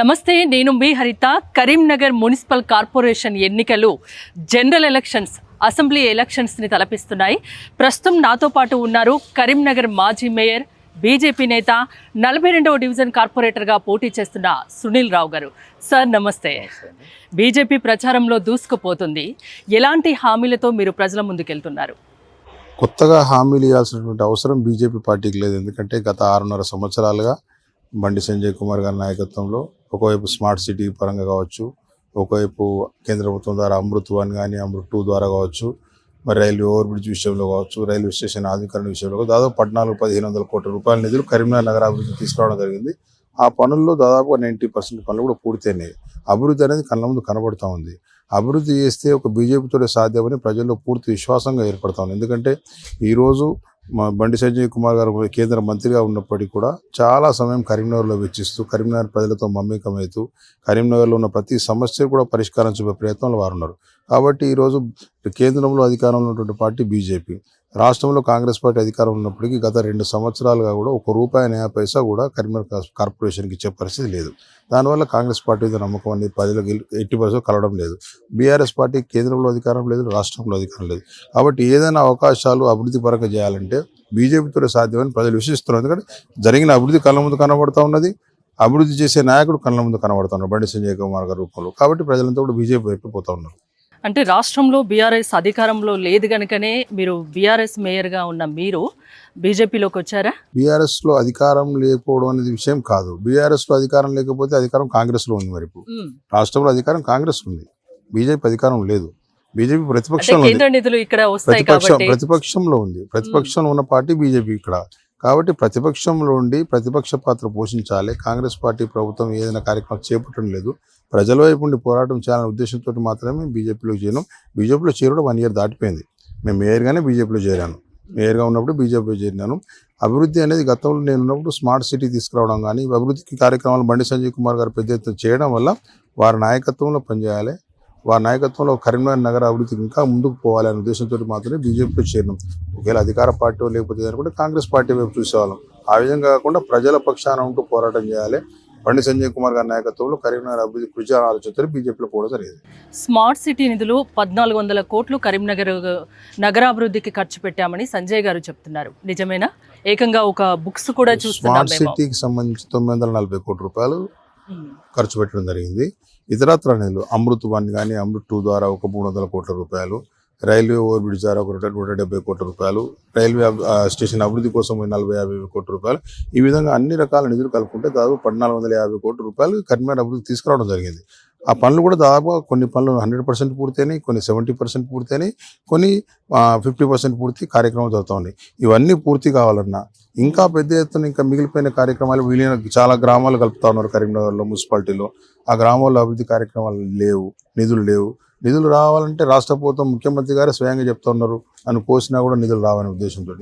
నమస్తే, నేను మీ హరిత. కరీంనగర్ మున్సిపల్ కార్పొరేషన్ ఎన్నికలు జనరల్ ఎలక్షన్స్, అసెంబ్లీ ఎలక్షన్స్ని తలపిస్తున్నాయి. ప్రస్తుతం నాతో పాటు ఉన్నారు కరీంనగర్ మాజీ మేయర్, బీజేపీ నేత, 42వ డివిజన్ కార్పొరేటర్గా పోటీ చేస్తున్న సునీల్ రావు గారు. సార్ నమస్తే. బీజేపీ ప్రచారంలో దూసుకుపోతుంది. ఎలాంటి హామీలతో మీరు ప్రజల ముందుకెళ్తున్నారు? కొత్తగా హామీలు ఇవ్వాల్సినటువంటి అవసరం బీజేపీ పార్టీకి లేదు. ఎందుకంటే గత 6.5 సంవత్సరాలుగా బండి సంజయ్ కుమార్ గారి నాయకత్వంలో ఒకవైపు స్మార్ట్ సిటీ పరంగా కావచ్చు, ఒకవైపు కేంద్ర ప్రభుత్వం ద్వారా అమృత్ 1 కానీ అమృత్ 2 ద్వారా కావచ్చు, మరి రైల్వే ఓవర్ బ్రిడ్జ్ విషయంలో కావచ్చు, రైల్వే స్టేషన్ ఆధునీకరణ విషయంలో దాదాపు 14,1,500 కోట్ల రూపాయల నిధులు కరీంనగర్ నగరాభివృద్ధి తీసుకురావడం జరిగింది. ఆ పనుల్లో దాదాపుగా 90% పనులు కూడా పూర్తయినాయి. అభివృద్ధి అనేది కళ్ళ ముందు కనబడుతూ ఉంది. అభివృద్ధి చేస్తే ఒక బీజేపీతో సాధ్యమని ప్రజల్లో పూర్తి విశ్వాసంగా ఏర్పడతా ఉంది. ఎందుకంటే ఈరోజు బండి సంజయ్ కుమార్ గారు కేంద్ర మంత్రిగా ఉన్నప్పటికీ కూడా చాలా సమయం కరీంనగర్లో వెచ్చిస్తూ, కరీంనగర్ ప్రజలతో మమేకమవుతూ, కరీంనగర్లో ఉన్న ప్రతి సమస్య కూడా పరిష్కారం చూపే ప్రయత్నంలో వారు ఉన్నారు. కాబట్టి ఈరోజు కేంద్రంలో అధికారంలో ఉన్నటువంటి పార్టీ బీజేపీ, రాష్ట్రంలో కాంగ్రెస్ పార్టీ అధికారం ఉన్నప్పటికీ గత 2 సంవత్సరాలుగా కూడా ₹1 కూడా కరీంనగర్ కార్పొరేషన్కి ఇచ్చే పరిస్థితి లేదు. దానివల్ల కాంగ్రెస్ పార్టీ మీద నమ్మకం అనేది ప్రజలకు 80% కలవడం లేదు. బీఆర్ఎస్ పార్టీ కేంద్రంలో అధికారం లేదు, రాష్ట్రంలో అధికారం లేదు. కాబట్టి ఏదైనా అవకాశాలు అభివృద్ధి పరంగా చేయాలంటే బీజేపీతో సాధ్యమని ప్రజలు విశ్వసిస్తున్నారు. ఎందుకంటే జరిగిన అభివృద్ధి కళ్ళ ముందు కనబడుతూ ఉన్నది, అభివృద్ధి చేసే నాయకుడు కళ్ళ ముందు కనబడుతున్నారు బండి సంజయ్ కుమార్ గారి రూపంలో. కాబట్టి ప్రజలంతా కూడా బీజేపీ వైపు పోతూ ఉన్నారు. అంటే రాష్ట్రంలో బీఆర్ఎస్ అధికారంలో లేదు కనుకనే మీరు బీఆర్ఎస్ మేయర్గా ఉన్న మీరు బీజేపీలోకి వచ్చారా? బీఆర్ఎస్లో అధికారం లేకపోవడం అనేది విషయం కాదు. బీఆర్ఎస్లో అధికారం లేకపోతే అధికారం కాంగ్రెస్లో ఉంది. మరి ఇప్పుడు రాష్ట్రంలో అధికారం కాంగ్రెస్ ఉంది, బీజేపీ అధికారం లేదు. బీజేపీ ప్రతిపక్షంలో ఉంది. ప్రతిపక్షంలో ఉన్న పార్టీ బీజేపీ ఇక్కడ. కాబట్టి ప్రతిపక్షంలో ఉండి ప్రతిపక్ష పాత్ర పోషించాలి. కాంగ్రెస్ పార్టీ ప్రభుత్వం ఏదైనా కార్యక్రమం చేపట్టడం లేదు. ప్రజల వైపు ఉండి పోరాటం చేయాలనే ఉద్దేశంతో మాత్రమే బీజేపీలో చేరాను. బీజేపీలో చేరడం 1 ఇయర్ దాటిపోయింది. మేము మేయర్గానే బీజేపీలో చేరాను. మేయర్గా ఉన్నప్పుడు బీజేపీలో చేరినాను. అభివృద్ధి అనేది గతంలో నేను ఉన్నప్పుడు స్మార్ట్ సిటీ తీసుకురావడం కానీ, అభివృద్ధి కార్యక్రమాలు బండి సంజయ్ కుమార్ గారు పెద్ద ఎత్తున చేయడం వల్ల వారి నాయకత్వంలో పనిచేయాలి, వారి నాయకత్వంలో కరీంనగర్ నగర అభివృద్ధికి ఇంకా ముందుకు పోవాలనే ఉద్దేశంతో మాత్రమే బీజేపీలో చేరినాం. ఒకవేళ అధికార పార్టీ లేకపోతే అనుకుంటే కాంగ్రెస్ పార్టీ వైపు చూసేవాళ్ళం. ఆ విధంగా కాకుండా ప్రజల పక్షాన ఉంటూ పోరాటం చేయాలి. బండి సంజయ్ కుమార్ గారి నాయకత్వంలో కరీంనగర్ అభివృద్ధి కృషి ఆలోచనతో బీజేపీలో కూడా జరిగింది. స్మార్ట్ సిటీ నిధులు 1,400 కోట్లు కరీంనగర్ నగరాభివృద్ధికి ఖర్చు పెట్టామని సంజయ్ గారు చెప్తున్నారు. నిజమేనా? ఏకంగా ఒక బుక్స్ కూడా చూస్తున్నాం. స్మార్ట్ సిటీకి సంబంధించి 940 కోట్ల రూపాయలు ఖర్చు పెట్టడం జరిగింది. ఇతరత్ర నిధులు అమృత్ 1 కానీ అమృత్ 2 ద్వారా ఒక 300 కోట్ల రూపాయలు, రైల్వే ఓవర్ బ్రిడ్జ్ ద్వారా ఒక 170 కోట్ల రూపాయలు, రైల్వే స్టేషన్ అభివృద్ధి కోసం 40-50 కోట్ల రూపాయలు, ఈ విధంగా అన్ని రకాల నిధులు కలుపుకుంటే దాదాపు 1,450 కోట్ల రూపాయలు కరీంనగర్ అభివృద్ధి తీసుకురావడం జరిగింది. ఆ పనులు కూడా దాదాపుగా కొన్ని పనులు 100% పూర్తయినాయి, కొన్ని 70% పూర్తయినాయి, కొన్ని 50% పూర్తి కార్యక్రమాలు జరుగుతూ ఉన్నాయి. ఇవన్నీ పూర్తి కావాలన్నా ఇంకా పెద్ద ఎత్తున ఇంకా మిగిలిపోయిన కార్యక్రమాలు వీలైన చాలా గ్రామాలు కలుపుతా ఉన్నారు కరీంనగర్లో మున్సిపాలిటీలో. ఆ గ్రామాల్లో అభివృద్ధి కార్యక్రమాలు లేవు, నిధులు లేవు. నిధులు రావాలంటే రాష్ట్ర ప్రభుత్వం ముఖ్యమంత్రి గారే స్వయంగా చెప్తా ఉన్నారు, నన్ను కోసినా కూడా నిధులు రావనే ఉద్దేశంతో.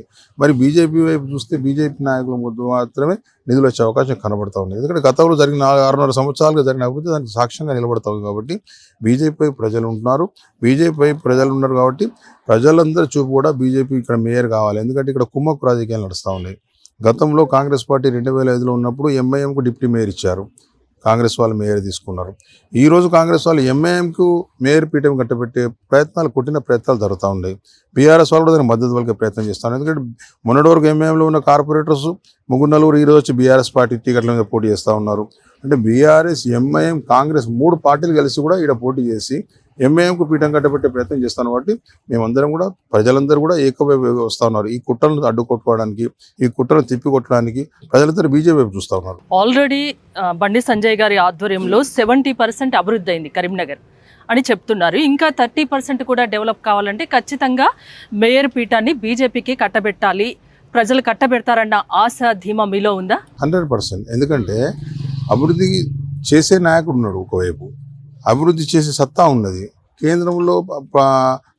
మరి బీజేపీ వైపు చూస్తే బీజేపీ నాయకుల ముందు మాత్రమే నిధులు వచ్చే అవకాశం కనబడతా ఉంది. ఎందుకంటే గతంలో జరిగిన 6.5 సంవత్సరాలుగా జరిగిన అభివృద్ధి దానికి సాక్ష్యంగా నిలబడతా ఉంది. కాబట్టి బీజేపీ వైపు ప్రజలు ఉంటున్నారు, బీజేపీ వైపు ప్రజలు ఉన్నారు. కాబట్టి ప్రజలందరూ చూపు కూడా బీజేపీ ఇక్కడ మేయర్ కావాలి. ఎందుకంటే ఇక్కడ కుమ్మక్కు రాజకీయాలు నడుస్తూ ఉన్నాయి. గతంలో కాంగ్రెస్ పార్టీ 2005లో ఉన్నప్పుడు ఎంఐఎంకు డిప్యూటీ మేయర్ ఇచ్చారు, కాంగ్రెస్ వాళ్ళు మేయర్ తీసుకున్నారు. ఈరోజు కాంగ్రెస్ వాళ్ళు ఎంఐఎంకు మేయర్ పీఠం కట్టబెట్టే కొట్టిన ప్రయత్నాలు జరుగుతూ ఉన్నాయి. బీఆర్ఎస్ వాళ్ళు కూడా దానికి మద్దతు వాళ్ళకే ప్రయత్నం చేస్తున్నారు. ఎందుకంటే మొన్నటి వరకు ఎంఐఎంలో ఉన్న కార్పొరేటర్స్ 3 ఈరోజు వచ్చి బీఆర్ఎస్ పార్టీ టికెట్ల మీద పోటీ చేస్తూ ఉన్నారు. అంటే బీఆర్ఎస్, ఎంఐఎం, కాంగ్రెస్ 3 పార్టీలు కలిసి కూడా ఇక్కడ పోటీ చేసి ఎంఐఎంకు పీఠం కట్టబెట్టే ప్రయత్నం చేస్తాను. కాబట్టి మేమందరం కూడా ప్రజలందరూ కూడా ఏకవైపు వస్తూ ఉన్నారు. ఈ కుట్రలను అడ్డుకొట్టుకోవడానికి, ఈ కుట్రను తిప్పికొట్టడానికి ప్రజలందరూ బీజేపీ వైపు చూస్తూ ఉన్నారు. ఆల్రెడీ బండి సంజయ్ గారి ఆధ్వర్యంలో 70% అభివృద్ధి అయింది కరీంనగర్ అని చెప్తున్నారు. ఇంకా 30% కూడా డెవలప్ కావాలంటే ఖచ్చితంగా మేయర్ పీఠాన్ని బీజేపీకి కట్టబెట్టాలి, ప్రజలు కట్టబెడతారన్న ఆశ ధీమా మీలో ఉందా? 100%. ఎందుకంటే అభివృద్ధి చేసే నాయకుడు ఉన్నాడు, ఒకవైపు అభివృద్ధి చేసే సత్తా ఉన్నది, కేంద్రంలో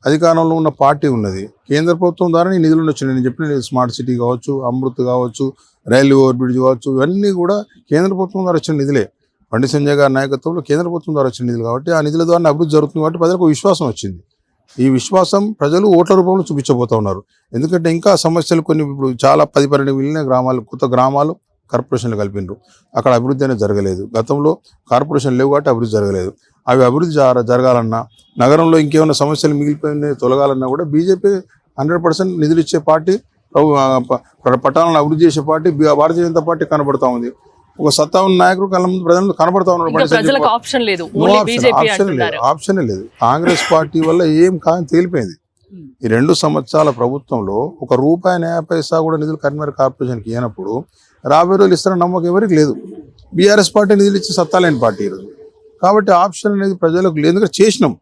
అధికారంలో ఉన్న పార్టీ ఉన్నది, కేంద్ర ప్రభుత్వం ద్వారా నిధులు ఉండొచ్చు. నేను చెప్పిన స్మార్ట్ సిటీ కావచ్చు, అమృత్ కావచ్చు, రైల్వే ఓవర్ బ్రిడ్జ్ కావచ్చు, ఇవన్నీ కూడా కేంద్ర ప్రభుత్వం ద్వారా వచ్చిన నిధులే. బండి సంజయ్ గారి నాయకత్వంలో కేంద్ర ప్రభుత్వం ద్వారా వచ్చిన నిధులు. కాబట్టి ఆ నిధుల ద్వారా అభివృద్ధి జరుగుతుంది. కాబట్టి ప్రజలకు విశ్వాసం వచ్చింది. ఈ విశ్వాసం ప్రజలు ఓట్ల రూపంలో చూపించబోతూ ఉన్నారు. ఎందుకంటే ఇంకా సమస్యలు కొన్ని ఇప్పుడు చాలా 10-12 మిలియన్ గ్రామాలు, కొత్త గ్రామాలు కార్పొరేషన్లు కలిపిండ్రు. అక్కడ అభివృద్ధి అనేది జరగలేదు. గతంలో కార్పొరేషన్ లేవు కాబట్టి అభివృద్ధి జరగలేదు. అవి అభివృద్ధి జరగాలన్నా, నగరంలో ఇంకేమైనా సమస్యలు మిగిలిపోయిన తొలగాలన్నా కూడా బీజేపీ 100% నిధులు ఇచ్చే పార్టీ, పట్టణాలను అభివృద్ధి చేసే పార్టీ భారతీయ జనతా పార్టీ కనబడతా ఉంది. ఒక సత్తా ఉన్న నాయకుడు కళ్ళ ముందు ప్రజలు కనబడతా ప్రజలకు ఆప్షన్ లేదు, ఆప్షనే లేదు. కాంగ్రెస్ పార్టీ వల్ల ఏం కాని తేలిపోయింది. ఈ 2 సంవత్సరాల ప్రభుత్వంలో ₹1 కూడా నిధులు కరీంనగర్ కార్పొరేషన్కి ఇవ్వనప్పుడు రాబోయే రోజులు ఇస్తారన్న నమ్మకం ఎవరికి లేదు. బీఆర్ఎస్ పార్టీ నిధులు ఇచ్చి సత్తా లేని పార్టీ ఈరోజు. కాబట్టి ఆప్షన్ అనేది ప్రజలకు లేదు. ఎందుకంటే చేసినాం,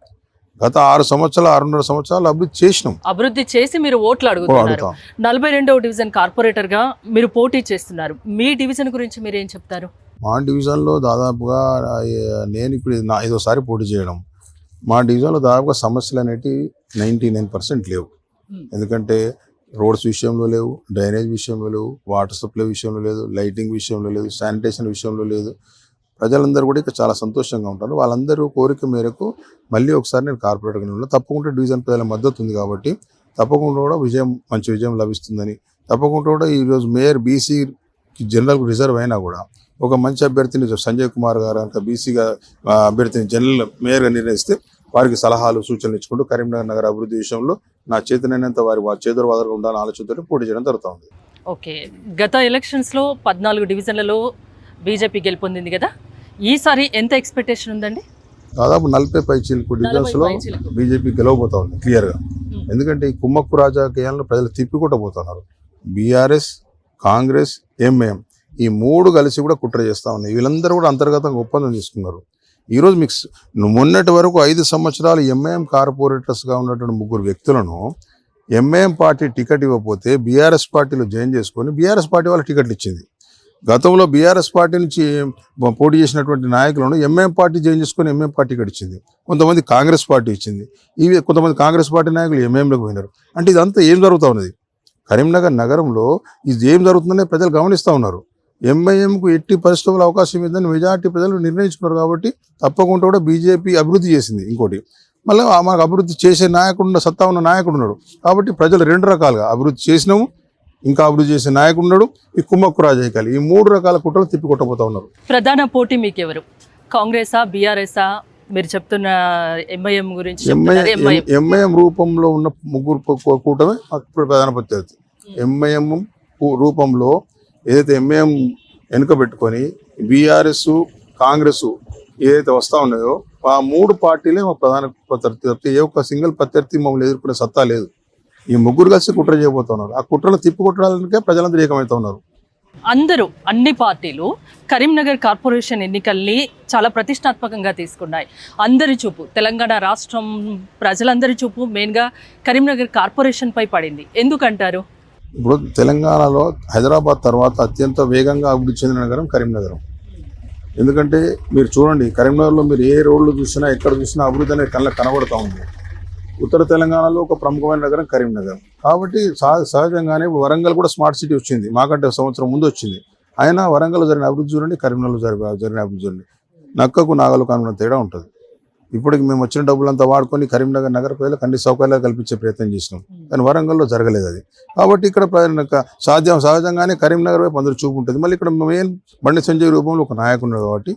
గత 6.5 సంవత్సరాలు అభివృద్ధి చేసి మీరు ఓట్లు అడుగుతున్నారు. 42వ డివిజన్ కార్పొరేటర్ గా మీరు పోటీ చేస్తున్నారు. మీ డివిజన్ గురించి మీరు ఏం చెప్తారు? మా డివిజన్లో దాదాపుగా నేను ఇప్పుడు 5వ పోటీ చేయడం. మా డివిజన్లో దాదాపుగా సమస్యలు అనేటివి 99% లేవు. ఎందుకంటే రోడ్స్ విషయంలో లేవు, డ్రైనేజ్ విషయంలో లేవు, వాటర్ సప్లై విషయంలో లేదు, లైటింగ్ విషయంలో లేదు, శానిటేషన్ విషయంలో లేదు. ప్రజలందరూ కూడా ఇక్కడ చాలా సంతోషంగా ఉంటారు. వాళ్ళందరూ కోరిక మేరకు మళ్ళీ ఒకసారి నేను కార్పొరేటర్గా తప్పకుండా డివిజన్ ప్రజల మద్దతు ఉంది కాబట్టి తప్పకుండా కూడా మంచి విజయం లభిస్తుందని, తప్పకుండా కూడా ఈరోజు మేయర్ బీసీ జనరల్ రిజర్వ్ అయినా కూడా ఒక మంచి అభ్యర్థిని సంజయ్ కుమార్ గారు అంత బీసీగా అభ్యర్థిని జనరల్ మేయర్గా నిర్ణయిస్తే వారికి సలహాలు సూచనలు ఇచ్చుకుంటూ కరీంనగర్ నగర అభివృద్ధి విషయంలో నా చేతనైనంత వారి చేదోడు వాదనగా ఉండాలని ఆలోచనతో పోటీ చేయడం జరుగుతూ ఉంది. ఓకే, గత ఎలక్షన్స్లో 14 డివిజన్లలో బీజేపీ గెలుపొందింది కదా, ఈసారి ఎంత ఎక్స్పెక్టేషన్ ఉందండి? దాదాపు 40 పైచీలకు డివిజన్స్లో బీజేపీ గెలవబోతా ఉంది క్లియర్గా. ఎందుకంటే ఈ కుమ్మక్కు రాజకీయాలను ప్రజలు తిప్పికొట్టబోతున్నారు. బీఆర్ఎస్, కాంగ్రెస్, ఎంఐఎం ఈ 3 కలిసి కూడా కుట్ర చేస్తూ ఉన్నాయి. వీళ్ళందరూ కూడా అంతర్గతంగా ఒప్పందం తీసుకున్నారు. ఈరోజు మొన్నటి వరకు 5 సంవత్సరాలు ఎంఐఎం కార్పొరేటర్స్గా ఉన్నటువంటి 3 వ్యక్తులను ఎంఐఎం పార్టీ టికెట్ ఇవ్వకపోతే బీఆర్ఎస్ పార్టీలో జాయిన్ చేసుకొని బీఆర్ఎస్ పార్టీ వాళ్ళ టికెట్లు ఇచ్చింది. గతంలో బీఆర్ఎస్ పార్టీ నుంచి పోటీ చేసినటువంటి నాయకులను ఎంఐఎం పార్టీ జాయిన్ చేసుకొని ఎంఐఎం పార్టీ టికెట్ ఇచ్చింది. కొంతమంది కాంగ్రెస్ పార్టీ ఇచ్చింది. కొంతమంది కాంగ్రెస్ పార్టీ నాయకులు ఎంఐఎంలోకి పోయినారు. అంటే ఇదంతా ఏం జరుగుతూ ఉన్నది? కరీంనగర్ నగరంలో ఇది ఏం జరుగుతుందనే ప్రజలు గమనిస్తూ ఉన్నారు. ఎంఐఎంకు ఎట్టి పరిస్థితుల్లో అవకాశం ఇద్దని మెజార్టీ ప్రజలు నిర్ణయించుకున్నారు. కాబట్టి తప్పకుండా కూడా బీజేపీ అభివృద్ధి చేసింది. ఇంకోటి మళ్ళీ మాకు అభివృద్ధి చేసే నాయకుడు, సత్తా ఉన్న నాయకుడు ఉన్నాడు. కాబట్టి ప్రజలు 2 రకాలుగా అభివృద్ధి చేసినాము, ఇంకా అభివృద్ధి చేసే నాయకుడు ఉన్నాడు, ఈ కుమ్మక్కు రాజకీయాలు, ఈ 3 రకాల కుట్రలు తిప్పికొట్టబోతా ఉన్నారు. ప్రధాన పోటీ మీకు ఎవరు? కాంగ్రెసా, బీఆర్ఎస్ఆ? మీరు చెప్తున్న ఎంఐఎం గురించి. ఎంఐఎం రూపంలో ఉన్న 3 కూటమి ప్రధాన ప్రత్యర్థి. ఎంఐఎం రూపంలో ఏదైతే ఎంఐఎం వెనుక పెట్టుకొని బీఆర్ఎస్, కాంగ్రెస్ ఏదైతే వస్తూ ఉన్నాయో ఆ 3 పార్టీలే మా ప్రధాన ప్రత్యర్థి. ఏ ఒక్క సింగిల్ ప్రత్యర్థి మమ్మల్ని ఎదుర్కొనే సత్తా లేదు. ఈ 3 కలిసి కుట్ర చేయబోతున్నారు. ఆ కుట్రలు తిప్పికొట్టడానికే ప్రజలందరూ ఏకమవుతా ఉన్నారు. అన్ని పార్టీలు కరీంనగర్ కార్పొరేషన్ ఎన్నికల్ని చాలా ప్రతిష్టాత్మకంగా తీసుకున్నాయి. అందరి చూపు, తెలంగాణ రాష్ట్రం ప్రజలందరి చూపు మెయిన్గా కరీంనగర్ కార్పొరేషన్ పై పడింది. ఎందుకంటారు? ఇప్పుడు తెలంగాణలో హైదరాబాద్ తర్వాత అత్యంత వేగంగా అభివృద్ధి చెందిన నగరం కరీంనగరం. ఎందుకంటే మీరు చూడండి, కరీంనగర్లో మీరు ఏ రోడ్లు చూసినా, ఎక్కడ చూసినా అభివృద్ధి అనేది కళ్ళకి కనబడుతూ ఉంది. ఉత్తర తెలంగాణలో ఒక ప్రముఖమైన నగరం కరీంనగర్. కాబట్టి సహజంగానే వరంగల్ కూడా స్మార్ట్ సిటీ వచ్చింది, మాకంటే సంవత్సరం ముందు వచ్చింది. అయినా వరంగల్లో జరిగిన అభివృద్ధి చూడండి, కరీంనగర్లో జరిగిన అభివృద్ధి చూడండి. నక్కకు నాగలకు అనుకున్న తేడా ఉంటుంది. ఇప్పటికి మేము వచ్చిన డబ్బులంతా వాడుకొని కరీంనగర్ నగర ప్రజలకు అన్ని సౌకర్యాలు కల్పించే ప్రయత్నం చేసినాం. కానీ వరంగల్లో జరగలేదు అది. కాబట్టి ఇక్కడ సహజంగానే కరీంనగర్ వైపు అందరూ చూపు ఉంటుంది. మళ్ళీ ఇక్కడ మెయిన్ బండి సంజయ్ రూపంలో ఒక నాయకుడు ఉన్నాడు. కాబట్టి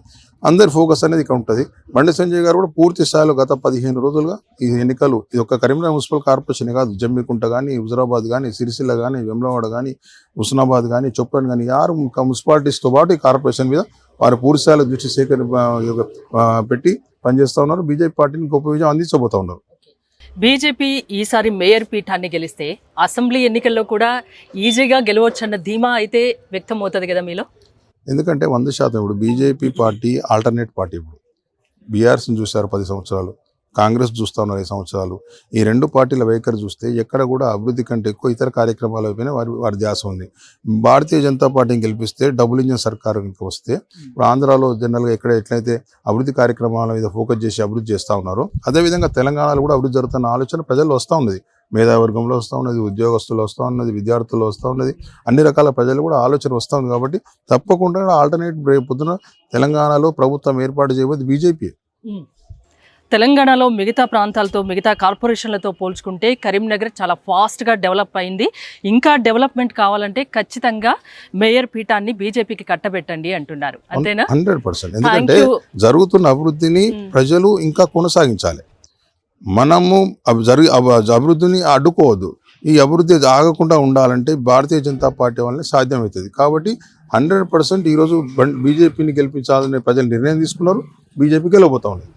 అందరి ఫోకస్ అనేది ఇక్కడ ఉంటుంది. బండి సంజయ్ గారు కూడా పూర్తి స్థాయిలో గత 15 రోజులుగా ఈ ఎన్నికలు, ఇది ఒక కరీంనగర్ మున్సిపల్ కార్పొరేషన్ కాదు, జమ్మికుంట కానీ, హుజరాబాద్ కానీ, సిరిసిల్ల కానీ, వేములవాడ కానీ, హుస్నాబాద్ కానీ, చొప్పన్ కానీ 6 మున్సిపాలిటీస్తో పాటు ఈ కార్పొరేషన్ మీద వారు పూర్తి స్థాయిలో దృష్టి పెట్టి పనిచేస్తూ ఉన్నారు. బీజేపీ పార్టీని గొప్ప విజయం అందించబోతా ఉన్నారు. బీజేపీ ఈసారి మేయర్ పీఠాన్ని గెలిస్తే అసెంబ్లీ ఎన్నికల్లో కూడా ఈజీగా గెలవచ్చన్న ధీమా అయితే వ్యక్తం అవుతుంది కదా మీలో? ఎందుకంటే 100% ఇప్పుడు బీజేపీ పార్టీ ఆల్టర్నేట్ పార్టీ. ఇప్పుడు బీఆర్ఎస్ని చూశారు 10 సంవత్సరాలు, కాంగ్రెస్ చూస్తూ ఉన్నారు 5 సంవత్సరాలు. ఈ 2 పార్టీల వైఖరి చూస్తే ఎక్కడ కూడా అభివృద్ధి కంటే ఎక్కువ ఇతర కార్యక్రమాల వైపునే వారి ధ్యాస ఉంది. భారతీయ జనతా పార్టీని గెలిపిస్తే డబుల్ ఇంజిన్ సర్కారు వస్తే ఇప్పుడు ఆంధ్రాలో జనరల్గా ఎట్లయితే అభివృద్ధి కార్యక్రమాల మీద ఫోకస్ చేసి అభివృద్ధి చేస్తూ ఉన్నారో అదేవిధంగా తెలంగాణలో కూడా అభివృద్ధి జరుగుతున్న ఆలోచన ప్రజల్లో వస్తూ ఉన్నది. మేధావర్గంలో వస్తూ ఉన్నది, ఉద్యోగస్తులు వస్తూ ఉన్నది, విద్యార్థులు వస్తూ ఉన్నది, అన్ని రకాల ప్రజలు కూడా ఆలోచన వస్తూ ఉంది. కాబట్టి తప్పకుండా ఆల్టర్నేట్ రేపు పొద్దున తెలంగాణలో ప్రభుత్వం ఏర్పాటు చేయబోదు బీజేపీ. తెలంగాణలో మిగతా ప్రాంతాలతో మిగతా కార్పొరేషన్లతో పోల్చుకుంటే కరీంనగర్ చాలా ఫాస్ట్గా డెవలప్ అయింది. ఇంకా డెవలప్మెంట్ కావాలంటే ఖచ్చితంగా మేయర్ పీఠాన్ని బీజేపీకి కట్టబెట్టండి అంటున్నారు. అంతేనా? 100%. ఎందుకంటే జరుగుతున్న అభివృద్ధిని ప్రజలు ఇంకా కొనసాగించాలి. మనము అభివృద్ధిని అడ్డుకోవద్దు. ఈ అభివృద్ధి ఆగకుండా ఉండాలంటే భారతీయ జనతా పార్టీ వల్లనే సాధ్యమవుతుంది. కాబట్టి 100% ఈరోజు బీజేపీని గెలిపించాలనే ప్రజలు నిర్ణయం తీసుకున్నారు. బీజేపీ గెలవబోతా ఉంది.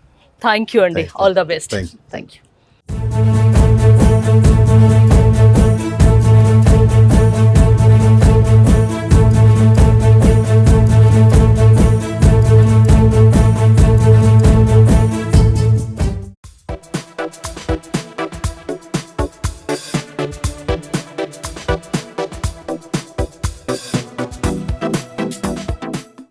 థ్యాంక్ యూ అండి. All the best. Thank you. Thank you.